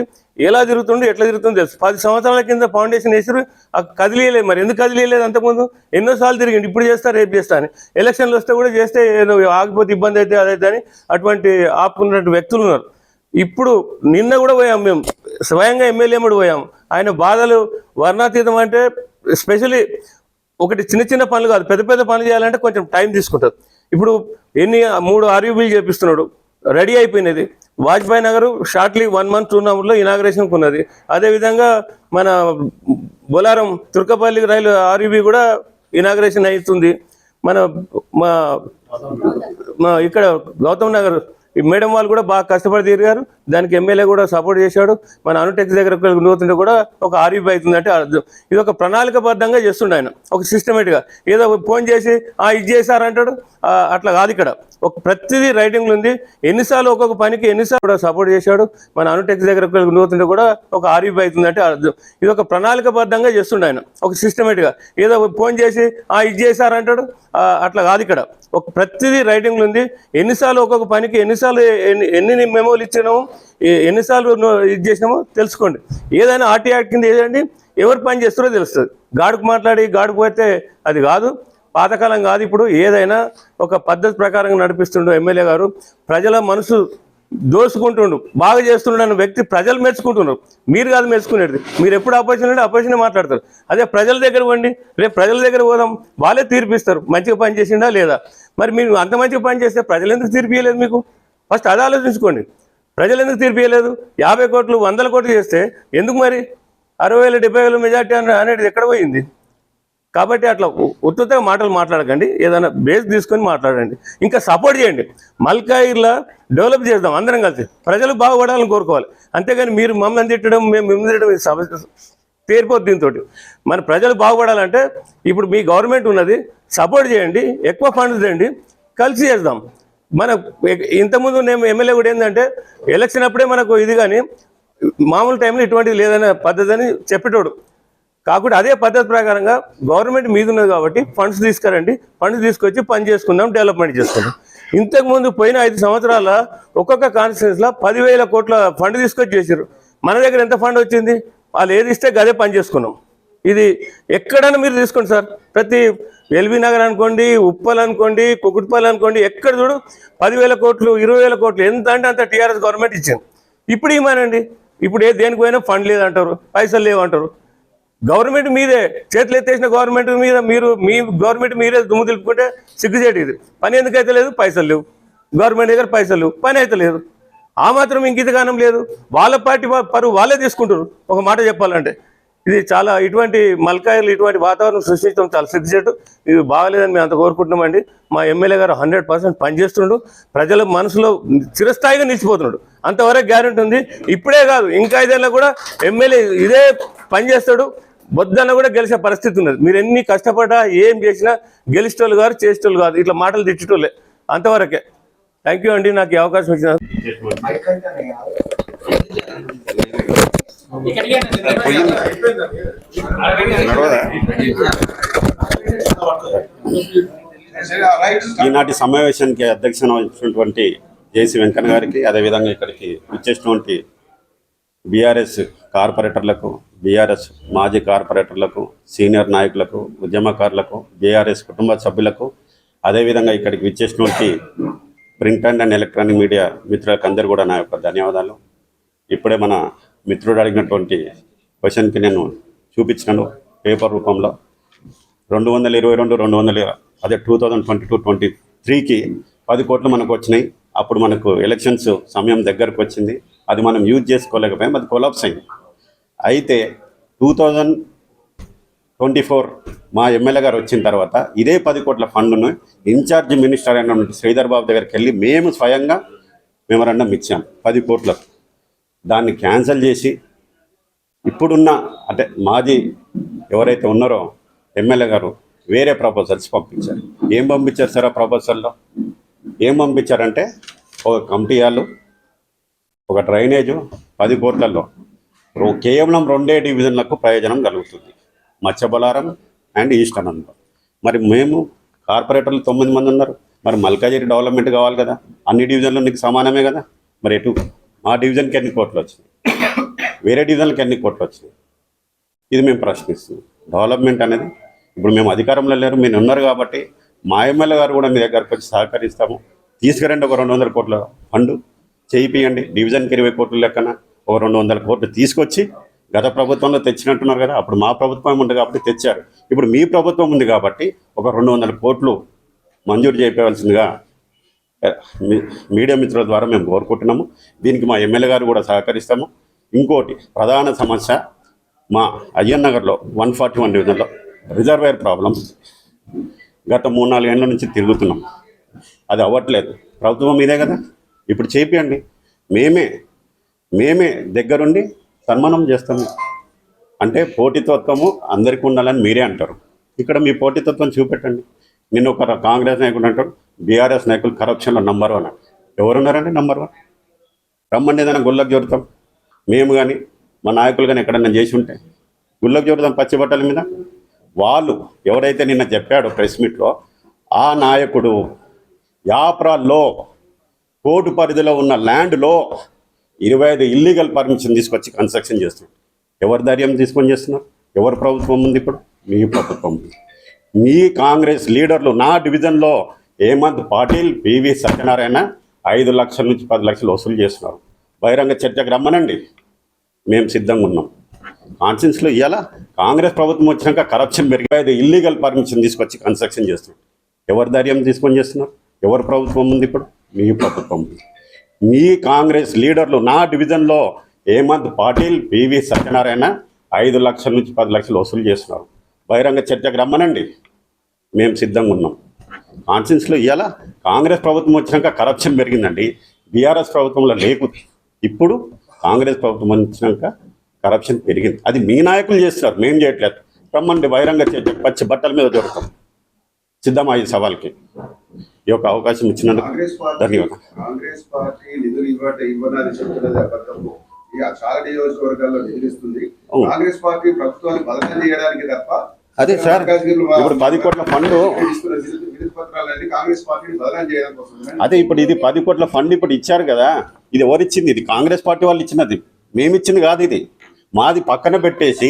ఎలా జరుగుతుందో ఎట్లా జరుగుతుందో తెలుసు. 10 సంవత్సరాల కింద ఫౌండేషన్ వేసారు, కదిలియలేదు. మరి ఎందుకు కదిలియలేదు? అంతకుముందు ఎన్నోసార్లు తిరిగింది. ఇప్పుడు చేస్తా, రేపు చేస్తా అని. ఎలక్షన్లు వస్తే కూడా చేస్తే ఏదో ఆగిపోతే ఇబ్బంది అయితే అదైతే అని అటువంటి ఆపుకున్నటువంటి వ్యక్తులు ఉన్నారు. ఇప్పుడు నిన్న కూడా పోయాం మేము, స్వయంగా ఎమ్మెల్యే కూడా పోయాం. ఆయన బాధలు వర్ణాతీతం. అంటే స్పెషల్లీ ఒకటి చిన్న పనులు కాదు, పెద్ద పనులు చేయాలంటే కొంచెం టైం తీసుకుంటుంది. ఇప్పుడు 3 ఆర్యూబీలు చేపిస్తున్నాడు, రెడీ అయిపోయినది. Vajpayee Nagar shortly 1 month 2 months ఇనాగ్రేషన్కి ఉన్నది. అదేవిధంగా మన బొలారం తుర్కపల్లి రైలు ఆర్యూబీ కూడా ఇనాగ్రేషన్ అవుతుంది. మా ఇక్కడ గౌతమ్ నగర్ ఈ మేడం వాళ్ళు కూడా బాగా కష్టపడి తిరిగారు. దానికి ఎమ్మెల్యే కూడా సపోర్ట్ చేశాడు. మన అనుటెక్స్ దగ్గర నూతుంటే కూడా ఒక ఆర్యూబీ అవుతుందంటే అర్థం. ఇది ఒక ప్రణాళికబద్ధంగా చేస్తుండే ఆయన, ఒక సిస్టమేటిక్గా. ఏదో ఫోన్ చేసి ఇది చేశారంటాడు, అట్లా కాదు. ఇక్కడ ఒక ప్రతిదీ రైటింగ్లు ఉంది. ఎన్నిసార్లు ఒక్కొక్క పనికి ఎన్నిసార్లు కూడా సపోర్ట్ చేశాడు. మన అనుటెక్స్ దగ్గర నూతుంటే కూడా ఒక ఆర్యూబీ అవుతుందంటే అర్థం. ఇది ఒక ప్రణాళికబద్ధంగా చేస్తుండే ఆయన, ఒక సిస్టమేటిక్గా. ఏదో ఫోన్ చేసి ఇది చేశారంటాడు, అట్లా కాదు. ఇక్కడ ఒక ప్రతిదీ రైటింగ్లు ఉంది. ఎన్నిసార్లు ఒక్కొక్క పనికి ఎన్ని మెమోలు ఇచ్చినాము, ఎన్నిసార్లు ఇది చేసినామో తెలుసుకోండి. ఏదైనా ఆర్టీ యాక్ట్ కింద ఏదండి, ఎవరు పని చేస్తారో తెలుస్తుంది. గాడుకు మాట్లాడి గాడుకు పోతే అది కాదు, పాతకాలం కాదు. ఇప్పుడు ఏదైనా ఒక పద్ధతి ప్రకారంగా నడిపిస్తుండు ఎమ్మెల్యే గారు. ప్రజల మనసు దోసుకుంటుండు, బాగా చేస్తుండు అన్న వ్యక్తి ప్రజలు మెచ్చుకుంటున్నారు. మీరు కాదు మెచ్చుకునేది. మీరు ఎప్పుడు అపోజిషన్ మాట్లాడతారు. అదే ప్రజల దగ్గర పోండి, రేపు ప్రజల దగ్గర పోదాం, వాళ్ళే తీర్పిస్తారు మంచిగా పని చేసిండా లేదా. మరి మీరు అంత మంచిగా పని చేస్తే ప్రజలు ఎందుకు తీర్పియలేదు? మీకు ఫస్ట్ అది ఆలోచించుకోండి. ప్రజలు ఎందుకు తీర్పియలేదు? 50 కోట్లు 100 కోట్లు చేస్తే ఎందుకు మరి 60,000 70,000 మెజార్టీ అనేది ఎక్కడ పోయింది? కాబట్టి అట్లా ఉత్తుగా మాటలు మాట్లాడకండి, ఏదైనా బేస్ తీసుకొని మాట్లాడండి. ఇంకా సపోర్ట్ చేయండి. మల్కాయిర్లా డెవలప్ చేద్దాం అందరం కలిసి. ప్రజలు బాగుపడాలని కోరుకోవాలి. అంతేగాని మీరు మమ్మల్ని తిట్టడం, మేము మిమ్మల్ని తిట్టడం ఇది సమస్య తీరిపోద్ది. దీంతో మన ప్రజలు బాగుపడాలంటే ఇప్పుడు మీ గవర్నమెంట్ ఉన్నది, సపోర్ట్ చేయండి, ఎక్కువ ఫండ్స్ చేయండి, కలిసి చేద్దాం. మన ఇంతకుముందు నేను ఎమ్మెల్యే కూడా ఏంటంటే ఎలక్షన్ అప్పుడే మనకు ఇది, కానీ మామూలు టైంలో ఇటువంటిది లేదనే పద్ధతి అని చెప్పేటోడు. కాకుండా అదే పద్ధతి ప్రకారంగా గవర్నమెంట్ మీద ఉన్నది కాబట్టి ఫండ్స్ తీసుకురండి, ఫండ్స్ తీసుకొచ్చి పని చేసుకుందాం, డెవలప్మెంట్ చేసుకుందాం. ఇంతకుముందు పోయిన 5 సంవత్సరాల ఒక్కొక్క కాన్స్టిట్యూన్సీలో 10,000 కోట్ల ఫండ్ తీసుకొచ్చి చేశారు. మన దగ్గర ఎంత ఫండ్ వచ్చింది? వాళ్ళు ఏది ఇస్తే గదే పని చేసుకున్నాం. ఇది ఎక్కడైనా మీరు తీసుకోండి సార్. ప్రతి ఎల్బీ నగర్ అనుకోండి, ఉప్పల్ అనుకోండి, కుకుట్పల్లి అనుకోండి, ఎక్కడ చూడు 10,000 కోట్లు 20,000 కోట్లు ఎంత అంటే అంత టీఆర్ఎస్ గవర్నమెంట్ ఇచ్చింది. ఇప్పుడు ఇవ్వమానండి. ఇప్పుడు దేనికి పోయినా ఫండ్ లేదంటారు, పైసలు లేవంటారు. గవర్నమెంట్ మీదే చేతులు ఎత్తేసిన గవర్నమెంట్ మీద మీ గవర్నమెంట్ మీరే దుమ్ము దులుపుకుంటే సిగ్గుచేటు. ఇది పని ఎందుకైతే లేదు? పైసలు లేవు. గవర్నమెంట్ దగ్గర పైసలు లేవు, పని అయితే లేదు. ఆ మాత్రం ఇంకితగానం లేదు. వాళ్ళ పార్టీ పరువు వాళ్ళే తీసుకుంటారు. ఒక మాట చెప్పాలంటే ఇది చాలా ఇటువంటి మల్కాయలు ఇటువంటి వాతావరణం సృష్టించడం చాలా సిగ్గుచేటు. ఇది బాగలేదని మేము అంత కోరుకుంటున్నామండి. మా ఎమ్మెల్యే గారు 100% పనిచేస్తుండు, ప్రజల మనసులో చిరస్థాయిగా నిలిచిపోతున్నాడు. అంతవరకు గ్యారెంటీ ఉంది. ఇప్పుడే కాదు, ఇంకా 5 ఏళ్ళలో కూడా ఎమ్మెల్యే ఇదే పనిచేస్తాడు. వద్దన్న కూడా గెలిచే పరిస్థితి ఉన్నది. మీరు ఎన్ని కష్టపడ్డా ఏం చేసినా గెలిచేటోళ్ళు గారు, చేసేటోళ్ళు కాదు. ఇట్లా మాటలు తెచ్చేటోళ్ళే. అంతవరకే. థ్యాంక్ యూ అండి నాకు ఈ అవకాశం ఇచ్చిన. ఈనాటి సమావేశానికి అధ్యక్షత వహించినటువంటి జేసీ వెంకన్న గారికి, అదేవిధంగా ఇక్కడికి వచ్చేసినటువంటి బీఆర్ఎస్ కార్పొరేటర్లకు, బీఆర్ఎస్ మాజీ కార్పొరేటర్లకు, సీనియర్ నాయకులకు, ఉద్యమకారులకు, బీఆర్ఎస్ కుటుంబ సభ్యులకు, అదేవిధంగా ఇక్కడికి వచ్చేసినటువంటి ప్రింట్ అండ్ ఎలక్ట్రానిక్ మీడియా మిత్రులకు అందరూ కూడా నా యొక్క ధన్యవాదాలు. ఇప్పుడే మన మిత్రుడు అడిగినటువంటి క్వశ్చన్కి నేను చూపించాను పేపర్ రూపంలో. 222 అదే 2022-23కి 10 కోట్లు మనకు వచ్చినాయి. అప్పుడు మనకు ఎలక్షన్స్ సమయం దగ్గరకు వచ్చింది, అది మనం యూజ్ చేసుకోలేకపోయాం, అది కొలాప్స్ అయింది. అయితే 2024 మా ఎమ్మెల్యే గారు వచ్చిన తర్వాత ఇదే 10 కోట్ల ఫండ్ను ఇన్ఛార్జ్ మినిస్టర్ అయిన శ్రీధర్ బాబు దగ్గరికి వెళ్ళి మేము స్వయంగా మెమరాండం ఇచ్చాం 10 కోట్లకు. దాన్ని క్యాన్సిల్ చేసి ఇప్పుడున్న అంటే మాజీ ఎవరైతే ఉన్నారో ఎమ్మెల్యే గారు వేరే ప్రపోజల్స్ పంపించారు. ఏం పంపించారు సార్ ఆ ప్రపోజల్లో? ఏం పంపించారంటే ఒక కమిటీ హాలు, ఒక డ్రైనేజు 10 కోట్లలో కేవలం 2 డివిజన్లకు ప్రయోజనం కలుగుతుంది, మత్స్యబలారం అండ్ ఈస్ట్ అనంతపురం. మరి మేము కార్పొరేటర్లు 9 మంది ఉన్నారు, మరి మల్కాజిరి డెవలప్మెంట్ కావాలి కదా, అన్ని డివిజన్లు నీకు సమానమే కదా. మరి ఎటు మా డివిజన్కి ఎన్ని కోట్లు వచ్చినాయి, వేరే డివిజన్లకు ఎన్ని కోట్లు వచ్చినాయి, ఇది మేము ప్రశ్నిస్తున్నాం. డెవలప్మెంట్ అనేది ఇప్పుడు మేము అధికారంలో లేరు, మీరు ఉన్నారు కాబట్టి మా ఎమ్మెల్యే గారు కూడా మీ దగ్గరకు వచ్చి సహకరిస్తాము. తీసుకురండి, ఒక 200 కోట్ల ఫండ్ చేయిపియండి, డివిజన్కి 20 కోట్ల లెక్కన ఒక 200 కోట్లు తీసుకొచ్చి గత ప్రభుత్వంలో తెచ్చినట్టున్నారు కదా, అప్పుడు మా ప్రభుత్వం ఉంది కాబట్టి తెచ్చారు, ఇప్పుడు మీ ప్రభుత్వం ఉంది కాబట్టి ఒక 200 కోట్లు మంజూరు చేయవలసిందిగా మీడియా మిత్రుల ద్వారా మేము కోరుకుంటున్నాము. దీనికి మా ఎమ్మెల్యే గారు కూడా సహకరిస్తాము. ఇంకోటి ప్రధాన సమస్య, మా అయ్యన్ నగర్లో 141 డివిజన్లో రిజర్వేర్ ప్రాబ్లం గత 3-4 ఏళ్ళ నుంచి తిరుగుతున్నాం, అది అవ్వట్లేదు. ప్రభుత్వం మీదే కదా, ఇప్పుడు చేపియండి, మేమే దగ్గరుండి సన్మానం చేస్తాము. అంటే పోటీతత్వము అందరికీ ఉండాలని మీరే అంటారు, ఇక్కడ మీ పోటీతత్వం చూపెట్టండి. నిన్న ఒక కాంగ్రెస్ నాయకుడు అంటాడు బీఆర్ఎస్ నాయకులు కరప్షన్లో నంబర్ 1. ఎవరున్నారండి నంబర్ 1? రమ్మండి, ఏదైనా గుళ్ళకు జోరుతాం. మేము కానీ మా నాయకులు కానీ ఎక్కడన్నా చేసి ఉంటే గుళ్ళకు జోరుతాం పచ్చి బట్టల మీద. వాళ్ళు ఎవరైతే నిన్న చెప్పాడో ప్రెస్ మీట్లో, ఆ నాయకుడు యాప్రాల్లో కోర్టు పరిధిలో ఉన్న ల్యాండ్లో 25 ఇల్లీగల్ పర్మిషన్ తీసుకొచ్చి కన్స్ట్రక్షన్ చేస్తున్నారు. ఎవరి ధైర్యం తీసుకొని చేస్తున్నారు? ఎవరు ప్రభుత్వం ఉంది ఇప్పుడు? మీ ప్రభుత్వం ఉంది. మీ కాంగ్రెస్ లీడర్లు నా డివిజన్లో హేమంత్ పాటిల్, పివి సత్యనారాయణ 5 లక్షల నుంచి 10 లక్షలు వసూలు చేస్తున్నారు. బహిరంగ చర్చకు రమ్మనండి, మేము సిద్ధంగా ఉన్నాం. కాన్స్టిట్యూన్సీలో ఇవాళ కాంగ్రెస్ ప్రభుత్వం వచ్చినాక కరప్షన్ పెరిగి 5 ఇల్లీగల్ పర్మిషన్ తీసుకొచ్చి కన్స్ట్రక్షన్ చేస్తున్నారు. ఎవరి ధైర్యం తీసుకొని చేస్తున్నారు? ఎవరు ప్రభుత్వం ఉంది ఇప్పుడు? మీ ప్రభుత్వం ఉంది. మీ కాంగ్రెస్ లీడర్లు నా డివిజన్లో హేమంత్ పాటిల్, పివి సత్యనారాయణ 5 లక్షల నుంచి 10 లక్షలు వసూలు చేస్తున్నారు. బహిరంగ చర్చకు రమ్మనండి, మేము సిద్ధంగా ఉన్నాం. కాన్స్టిట్యూన్సీలో ఇవాళ కాంగ్రెస్ ప్రభుత్వం వచ్చినాక కరప్షన్ పెరిగిందండి, బీఆర్ఎస్ ప్రభుత్వంలో లేకుతుంది. ఇప్పుడు కాంగ్రెస్ ప్రభుత్వం వచ్చినాక కరప్షన్ పెరిగింది. అది మీ నాయకులు చేస్తున్నారు, మేము చేయట్లేదు. రమ్మండి, బహిరంగ చర్చకు పచ్చి బట్టల మీద దొరుకుతాం. సిద్ధమా ఈ సవాల్కి? ఈ యొక్క అవకాశం ఇచ్చినందుకు ధన్యవాదాలు. కాంగ్రెస్ పార్టీ నిధులు ఇవ్వడానికి చెప్తున్నది అబద్ధము. చాలా నియోజకవర్గాల్లో నిధులిస్తుంది కాంగ్రెస్ పార్టీ ప్రభుత్వాన్ని బలహీన చేయడానికి తప్ప. అదే సార్, ఇప్పుడు 10 కోట్ల ఫండ్, విధి పత్రాలన్నీ కాంగ్రెస్ పార్టీని బలహీన చేయడం కోసం. అదే ఇప్పుడు ఇది 10 కోట్ల ఫండ్ ఇప్పుడు ఇచ్చారు కదా, ఇది ఎవరిచ్చింది? ఇది కాంగ్రెస్ పార్టీ వాళ్ళు ఇచ్చినది, మేమిచ్చింది కాదు. ఇది మాది పక్కన పెట్టేసి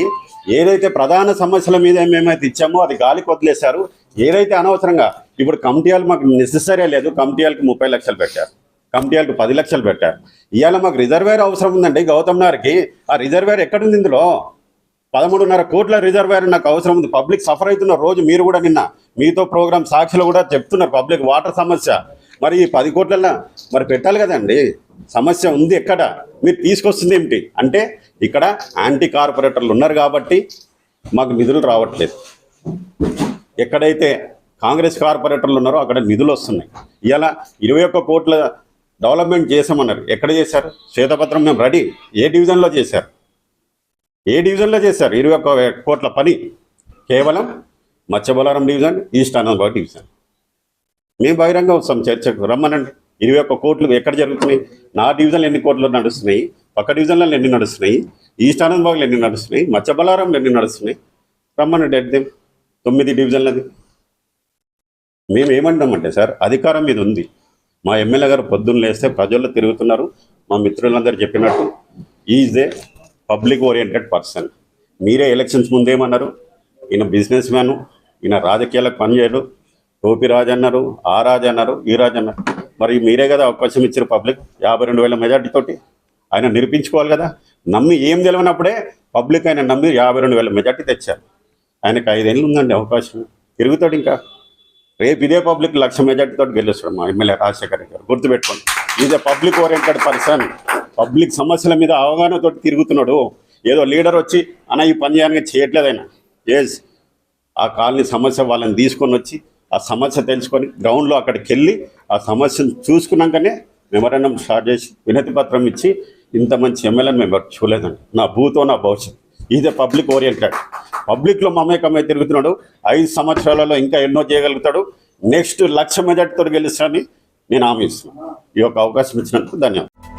ఏదైతే ప్రధాన సమస్యల మీద మేమైతే ఇచ్చామో అది గాలికి వదిలేశారు. ఏదైతే అనవసరంగా ఇప్పుడు కమిటీలు మాకు నెసెసరీ లేదు, కమిటీలకు 30 లక్షలు పెట్టారు, కమిటీలకు 10 లక్షలు పెట్టారు. ఇవాళ మాకు రిజర్వేర్ అవసరం ఉందండి గౌతమ్ నగర్కి. ఆ రిజర్వేర్ ఎక్కడుంది? ఇందులో 13.5 కోట్ల రిజర్వేర్ నాకు అవసరం ఉంది. పబ్లిక్ సఫర్ అవుతున్న రోజు మీరు కూడా నిన్న మీతో ప్రోగ్రామ్ సాక్షిలో కూడా చెప్తున్నారు పబ్లిక్ వాటర్ సమస్య. మరి ఈ 10 కోట్లలో మరి పెట్టాలి కదండి, సమస్య ఉంది ఎక్కడ, మీరు తీసుకొస్తుంది ఏమిటి? అంటే ఇక్కడ యాంటీ కార్పొరేటర్లు ఉన్నారు కాబట్టి మాకు నిధులు రావట్లేదు. ఎక్కడైతే కాంగ్రెస్ కార్పొరేటర్లు ఉన్నారో అక్కడ నిధులు వస్తున్నాయి. ఇలా 21 కోట్ల డెవలప్మెంట్ చేసామన్నారు, ఎక్కడ చేశారు? శ్వేతపత్రం మేము రెడీ. ఏ డివిజన్లో చేశారు? 21 కోట్ల పని కేవలం మత్స్యబలారం డివిజన్, ఈస్ట్ అనంతపురం డివిజన్. మేము బహిరంగ వస్తాం చర్చకు, రమ్మనండి. 21 కోట్లు ఎక్కడ జరుగుతున్నాయి? నా డివిజన్లో ఎన్ని కోట్లు నడుస్తున్నాయి, పక్క డివిజన్లలో ఎన్ని నడుస్తున్నాయి, ఈస్ట్ అనంతపురంలో ఎన్ని నడుస్తున్నాయి, మత్స్యబలారంలో ఎన్ని నడుస్తున్నాయి, రమ్మనండి. అడ్డే 9 డివిజన్లది. మేము ఏమంటామంటే సార్, అధికారం మీద ఉంది. మా ఎమ్మెల్యే గారు పొద్దున్న లేస్తే ప్రజల్లో తిరుగుతున్నారు. మా మిత్రులందరూ చెప్పినట్టు is a public oriented person. మీరే ఎలక్షన్స్ ముందేమన్నారు, ఈయన బిజినెస్ మ్యాను, ఈయన రాజకీయాలకు పనిచేయడు, టోపీ రాజు అన్నారు, ఆ రాజు అన్నారు, ఈ రాజు అన్నారు. మరి మీరే కదా అవకాశం ఇచ్చారు పబ్లిక్ 52,000 మెజార్టీతోటి. ఆయన నిరూపించుకోవాలి కదా. నమ్మి ఏం తెలియనప్పుడే పబ్లిక్ ఆయన నమ్మి 52,000 మెజార్టీ తెచ్చారు. ఆయనకు 5 ఏళ్ళు ఉందండి అవకాశం, తిరుగుతాడు. ఇంకా రేపు ఇదే పబ్లిక్ 1,00,000 మెజార్టీతో గెలుస్తాడు మా ఎమ్మెల్యే రాజశేఖర్ రెడ్డి గారు. గుర్తుపెట్టుకోండి, is a public oriented person. Public సమస్యల మీద అవగాహనతో తిరుగుతున్నాడు. ఏదో లీడర్ వచ్చి అన్న ఈ పని చేయడానికి చేయట్లేదు ఆయన. ఏజ్ ఆ కాలనీ సమస్య వాళ్ళని తీసుకొని వచ్చి ఆ సమస్య తెలుసుకొని గ్రౌండ్లో అక్కడికి వెళ్ళి ఆ సమస్యను చూసుకున్నాకనే మెమరాండం స్టార్ట్ చేసి వినతి పత్రం ఇచ్చి ఇంత మంచి ఎమ్మెల్యేని మేము చూడలేదండి. నా భూతో నా భవిష్యత్. Is a public oriented. పబ్లిక్లో మమేకమై తిరుగుతున్నాడు. 5 సంవత్సరాలలో ఇంకా ఎన్నో చేయగలుగుతాడు. నెక్స్ట్ 1,00,000 మెజార్టీతో గెలుస్తానని నేను హామీ ఇస్తున్నాను. ఈ యొక్క అవకాశం ఇచ్చినందుకు ధన్యవాదాలు.